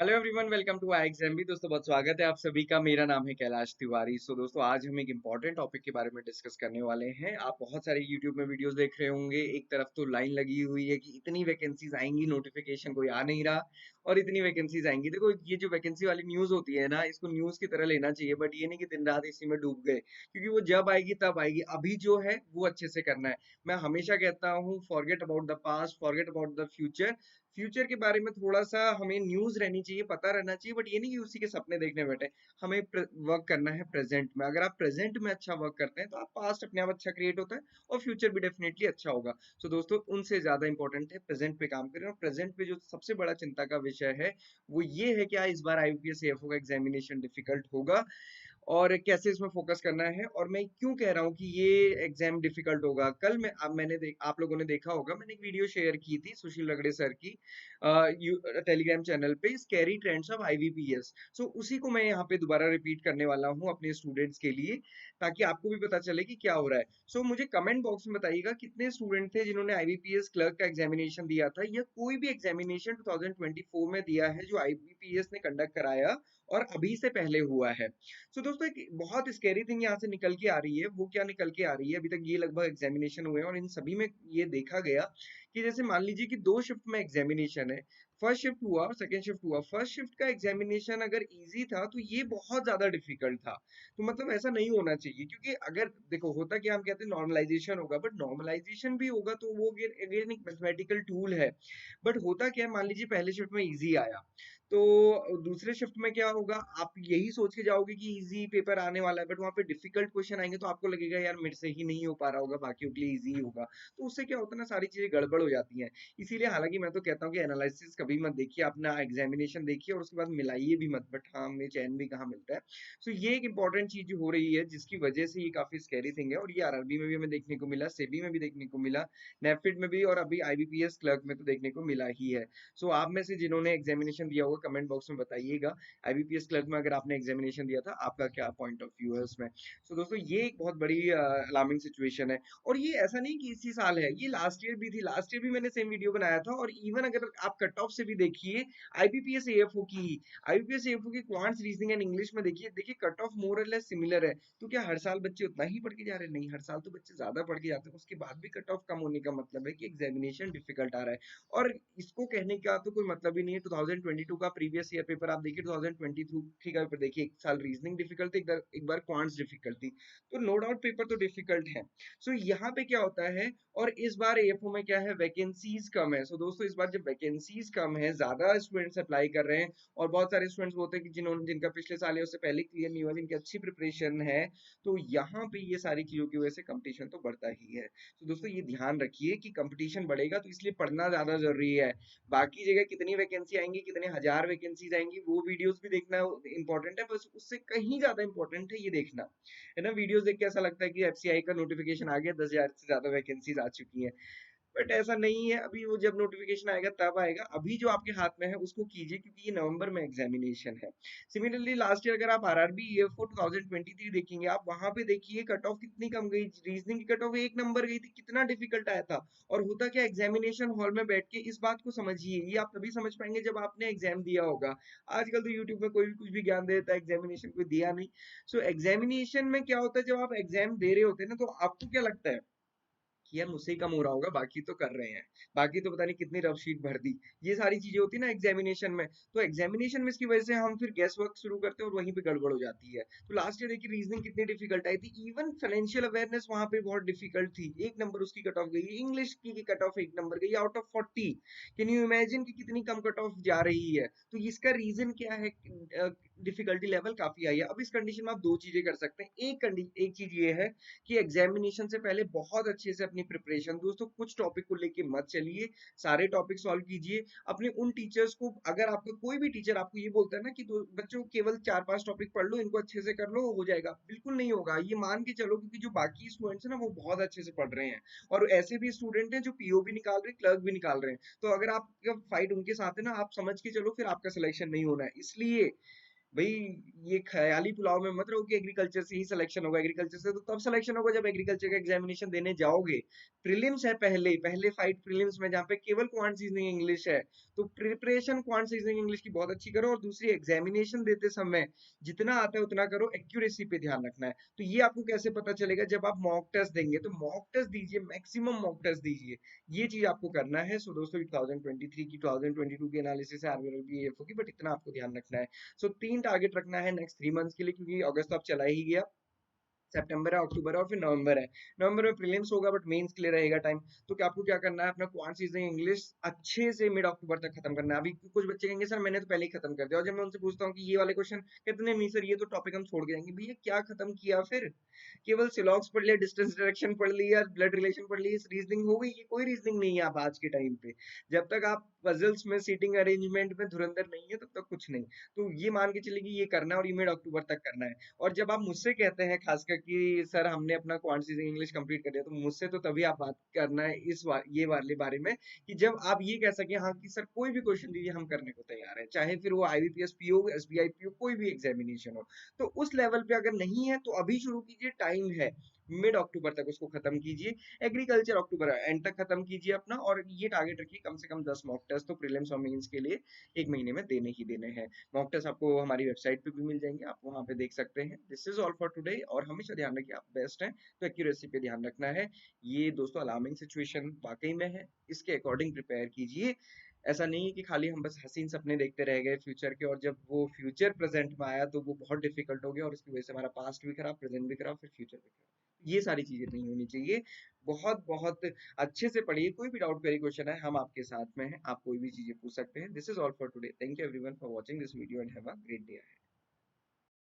Hello everyone, welcome to I exam भी। दोस्तों बहुत स्वागत है आप सभी का। मेरा नाम है कैलाश तिवारी। दोस्तों आज हम एक इम्पॉर्टेंट टॉपिक के बारे में डिस्कस करने वाले हैं। आप बहुत सारे यूट्यूब में वीडियोस देख रहे होंगे। एक तरफ तो लाइन लगी हुई है कि इतनी वैकेंसीज आएंगी, नोटिफिकेशन कोई आ नहीं रहा और इतनी वैकेंसीज आएंगी। देखो, ये जो वैकेंसी वाली न्यूज होती है ना, इसको न्यूज की तरह लेना चाहिए, बट ये नहीं कि दिन रात इसी में डूब गए, क्योंकि वो जब आएगी तब आएगी। अभी जो है वो अच्छे से करना है। मैं हमेशा कहता हूँ, forget about the past, forget about the future. Future के बारे में थोड़ा सा हमें न्यूज रहनी चाहिए, पता रहना चाहिए, बट ये नहीं कि उसी के सपने देखने बैठे। हमें वर्क करना है प्रेजेंट में। अगर आप प्रेजेंट में अच्छा वर्क करते हैं तो आप पास्ट अपने आप अच्छा क्रिएट होता है और फ्यूचर भी डेफिनेटली अच्छा होगा। दोस्तों, उनसे ज्यादा इंपॉर्टेंट है प्रेजेंट पे काम करें। और प्रेजेंट पे जो सबसे बड़ा चिंता का विषय है वो ये है कि इस बार आईबीपीएस एएफओ का एग्जामिनेशन डिफिकल्ट होगा और कैसे इसमें फोकस करना है। और मैं क्यों कह रहा हूँ कि ये एग्जाम डिफिकल्ट होगा। कल मैं अब आप लोगों ने देखा होगा, मैंने एक वीडियो शेयर की थी सुशील रगड़े सर की टेलीग्राम चैनल पे, स्कैरी ट्रेंड्स ऑफ आईबीपीएस। उसी को मैं यहाँ पे दोबारा रिपीट करने वाला हूँ अपने स्टूडेंट्स के लिए, ताकि आपको भी पता चले कि क्या हो रहा है। मुझे कमेंट बॉक्स में बताइएगा कितने स्टूडेंट थे जिन्होंने आईबीपीएस क्लर्क का एग्जामिनेशन दिया था, या कोई भी एग्जामिनेशन 2024 में दिया है जो आईबीपीएस ने कंडक्ट कराया और अभी से पहले हुआ है। दोस्तों, एक बहुत स्कैरी थिंग यहाँ से निकल के आ रही है। वो क्या निकल के आ रही है, अभी तक ये लगभग एग्जामिनेशन हुए हैं और इन सभी में ये देखा गया कि जैसे मान लीजिए कि दो शिफ्ट में एग्जामिनेशन है। फर्स्ट शिफ्ट हुआ और सेकंड शिफ्ट हुआ। फर्स्ट शिफ्ट का एग्जामिनेशन अगर इजी था तो ये बहुत ज्यादा डिफिकल्ट था। तो मतलब ऐसा नहीं होना चाहिए, क्योंकि अगर देखो होता कि हम कहते हैं नॉर्मलाइजेशन होगा, बट नॉर्मलाइजेशन भी होगा तो वो अगेन एक मैथमेटिकल टूल है। बट होता क्या है, मान लीजिए पहले शिफ्ट में इजी आया तो दूसरे शिफ्ट में क्या होगा, आप यही सोच के जाओगे कि इजी पेपर आने वाला है, बट वहां पे डिफिकल्ट क्वेश्चन आएंगे तो आपको लगेगा यार मेरे से ही नहीं हो पा रहा होगा, बाकियों के लिए इजी होगा। तो उससे क्या होता है ना, सारी चीजें गड़बड़ हो जाती हैं। इसीलिए हालांकि मैं तो कहता हूँ कि एनालिसिस कभी मत देखिए, अपना एग्जामिनेशन देखिए और उसके बाद मिलाइए भी मत, बट हाँ, हमें चैन भी कहाँ मिलता है। ये एक इंपॉर्टेंट चीज हो रही है जिसकी वजह से ये काफी स्कैरी थिंग है। और ये आरआरबी में भी हमें देखने को मिला, सेबी में भी देखने को मिला, नेफिड में भी, और अभी आईबीपीएस क्लर्क में तो देखने को मिला ही है। आप में से जिन्होंने एग्जामिनेशन दिया होगा कमेंट बॉक्स में बताइएगा, आईबीपीएस क्लर्क में अगर आपने एग्जामिनेशन दिया था आपका क्या पॉइंट ऑफ व्यू है उसमें। दोस्तों, ये एक बहुत बड़ी अलार्मिंग सिचुएशन है। और ये ऐसा नहीं कि इसी साल है, ये लास्ट ईयर भी थी। लास्ट ईयर भी मैंने सेम वीडियो बनाया था। और इवन अगर आप कट ऑफ से भी देखिए आईबीपीएस एएफओ की, आईबीपीएस एएफओ की क्वांट्स, रीजनिंग एंड इंग्लिश में देखिए देखिए कट ऑफ मोर और लेस सिमिलर है। तो क्या हर साल बच्चे उतना ही पढ़ के जा रहे हैं? नहीं, हर साल तो बच्चे ज्यादा पढ़ के जाते हैं। उसके बाद भी कट ऑफ कम होने का मतलब है कि एग्जामिनेशन डिफिकल्ट आ रहा है। और इसको कहने का तो कोई मतलब ही नहीं है। 2022 का प्रीवियस ईयर पेपर आप देखिए, 2023 का पेपर देखिए, एक साल रीजनिंग डिफिकल्ट थी, एक बार क्वांट्स डिफिकल्ट थी। तो नो डाउट पेपर तो डिफिकल्ट है। यहाँ पे क्या होता है, और इस बार एएफओ में क्या है, वैकेंसीज कम है। दोस्तों, इस बार जब वैकेंसीज कम है, ज्यादा स्टूडेंट्स अप्लाई कर रहे हैं, और बहुत सारे स्टूडेंट्स होते हैं कि जिन्होंने जिनका पिछले साल या उससे पहले क्लियर नहीं हुआ, जिनकी अच्छी प्रिपरेशन है, तो यहाँ पे ये सारी चीजों की वजह से कंपटीशन तो बढ़ता ही है। दोस्तों, ये ध्यान रखिए कि कंपटीशन बढ़ेगा तो इसलिए पढ़ना ज्यादा जरूरी है। बाकी जगह कितनी वैकेंसी आएंगी, कितने हजार वैकेंसीज आएंगी, वो वीडियोस भी देखना इंपॉर्टेंट है, बस उससे कहीं ज्यादा इंपॉर्टेंट है ये देखना, है ना। वीडियोस देख के ऐसा लगता है कि एफसीआई का नोटिफिकेशन आ गया, 10,000 से ज्यादा वैकेंसीज आ चुकी हैं, बट ऐसा नहीं है। अभी वो जब नोटिफिकेशन आएगा तब आएगा। अभी जो आपके हाथ में है उसको कीजिए, क्योंकि ये नवंबर में एग्जामिनेशन है। सिमिलरली लास्ट ईयर अगर आप आरआरबी ईएफओ 2023 देखेंगे, आप वहां पे देखिए कट ऑफ कितनी कम गई। रीजनिंग की कट ऑफ 1 नंबर गई थी, कितना डिफिकल्ट आया था। और होता क्या, एग्जामिनेशन हॉल में बैठ के इस बात को समझिए, ये आप तभी समझ पाएंगे जब आपने एग्जाम दिया होगा। आजकल तो यूट्यूब में कोई भी कुछ भी ज्ञान दे देता है, एग्जामिनेशन कोई दिया नहीं। एग्जामिनेशन में क्या होता है, जब आप एग्जाम दे रहे होते हैं ना, तो आपको क्या लगता है कि यार मुझसे ही कम हो रहा होगा, बाकी तो कर रहे हैं, बाकी तो पता नहीं कितनी रफ शीट भर दी। ये सारी चीजें होती है ना एग्जामिनेशन में। तो एग्जामिनेशन में इसकी वजह से हम फिर गैस वर्क शुरू करते हैं और वहीं पे गड़बड़ हो जाती है। तो लास्ट ईयर देखिए रीजनिंग कितनी डिफिकल्ट आई थी। इवन फाइनेंशियल अवेयरनेस वहां पे बहुत डिफिकल्ट थी, 1 नंबर उसकी कट ऑफ गई। इंग्लिश की कट ऑफ 1 नंबर गई out of 40। Can you imagine कि कितनी कम कट ऑफ जा रही है। तो इसका रीजन क्या है, डिफिकल्टी लेवल काफी आई है। अब इस कंडीशन में आप दो चीजें कर सकते हैं। एक चीज ये है कि एग्जामिनेशन से पहले बहुत अच्छे से अपनी प्रिपरेशन, दोस्तों कुछ टॉपिक को लेके मत चलिए, सारे टॉपिक सॉल्व कीजिए। अपने उन टीचर्स को, अगर आपका कोई भी टीचर आपको ये बोलता है ना कि बच्चों केवल 4-5 टॉपिक पढ़ लो, इनको अच्छे से कर लो, हो जाएगा, बिल्कुल नहीं होगा। ये मान के चलो, क्योंकि जो बाकी स्टूडेंट्स है ना वो बहुत अच्छे से पढ़ रहे हैं, और ऐसे भी स्टूडेंट हैं जो पीओ भी निकाल रहे हैं, क्लर्क भी निकाल रहे हैं। तो अगर आप फाइट उनके साथ है ना, आप समझ के चलो फिर आपका सिलेक्शन नहीं होना है। इसलिए भाई ये ख्याली पुलाव में मत रहो कि एग्रीकल्चर से ही सिलेक्शन होगा। एग्रीकल्चर से तो तब सिलेक्शन होगा जब एग्रीकल्चर का एग्जामिनेशन देने जाओगे। प्रीलिम्स है, पहले पहले फाइट प्रीलिम्स में, जहाँ पे केवल क्वांट सीजनिंग इंग्लिश है। तो प्रिपरेशन क्वांट सीजनिंग इंग्लिश की बहुत अच्छी करो, और दूसरी एग्जामिनेशन देते समय जितना आता है उतना करो, एक्यूरेसी पे ध्यान रखना है। तो ये आपको कैसे पता चलेगा? जब आप मॉक टेस्ट देंगे तो मॉक टेस्ट दीजिए, मैक्सिमम मॉक टेस्ट दीजिए। ये चीज आपको करना है। सो दोस्तों 2023 की 2022 की एनालिसिस है आरबीआई एफओ की, बट इतना आपको ध्यान रखना है। सो 3 टारगेट रखना है नेक्स्ट 3 मंथ्स के लिए, क्योंकि अगस्त तो अब चला ही गया, सितंबर है, अक्टूबर है, और फिर नवंबर है। नवंबर में प्रीलिम्स होगा, बट मेंस के लिए रहेगा टाइम। तो क्या आपको क्या करना है, अपना क्वांट सीजनिंग इंग्लिश अच्छे से मिड अक्टूबर तक खत्म करना है। अभी कुछ बच्चे कहेंगे सर मैंने तो पहले ही खत्म कर दिया, और जब मैं उनसे पूछता हूँ कि ये वाले क्वेश्चन, कहते नहीं नहीं सर ये तो टॉपिक हम छोड़ के जाएंगे। भैया क्या खत्म किया फिर? केवल सिलॉक्स पढ़ लिया, डिस्टेंस डायरेक्शन पढ़ लिया, ब्लड रिलेशन पढ़ लिया, रीजनिंग हो गई? ये कोई रीजनिंग नहीं है। आप आज के टाइम पे जब तक आप पजल्स में, सीटिंग अरेंजमेंट में धुरंधर नहीं है, तब तक कुछ नहीं। तो ये मान के चलिए कि ये करना है, और ये मिड अक्टूबर तक करना है। और जब आप मुझसे कहते हैं खासकर कि सर हमने अपना क्वांटिटी इंग्लिश कंप्लीट कर दिया, तो मुझसे तो तभी आप बात करना है ये वाले बारे में, कि जब आप ये कह सके हाँ कि सर कोई भी क्वेश्चन दीजिए, हम करने को तैयार है, चाहे फिर वो आईबीपीएस पी हो, एसबीआई पी हो, कोई भी एग्जामिनेशन हो। तो उस लेवल पे अगर नहीं है तो अभी शुरू कीजिए, टाइम है। मिड अक्टूबर तक उसको खत्म कीजिए। एग्रीकल्चर अक्टूबर एंड तक खत्म कीजिए अपना, और ये टारगेट रखिए कम से कम 10 मॉक टेस्ट तो प्रीलिम्स और मेंस के लिए एक महीने में देने ही देने हैं। मॉक टेस्ट आपको हमारी वेबसाइट पे भी मिल जाएंगे, आप वहां पे देख सकते हैं। This is all for today, और हमेशा ध्यान रखिए आप बेस्ट हैं, तो एक्यूरेसी पे ध्यान रखना है। ये दोस्तों अलार्मिंग सिचुएशन वाकई में है, इसके अकॉर्डिंग प्रिपेयर कीजिए। ऐसा नहीं है कि खाली हम बस हसीन सपने देखते रह गए फ्यूचर के, और जब वो फ्यूचर प्रेजेंट में आया तो वो बहुत डिफिकल्ट हो गया, और उसकी वजह से हमारा पास्ट भी खराब, प्रेजेंट भी खराब, फिर फ्यूचर भी खराब। ये सारी चीजें नहीं होनी चाहिए। बहुत बहुत अच्छे से पढ़िए, कोई भी डाउट क्वेरी क्वेश्चन है हम आपके साथ में हैं, आप कोई भी चीजें पूछ सकते हैं। This is all for today, thank you everyone for watching this video, and have a great day.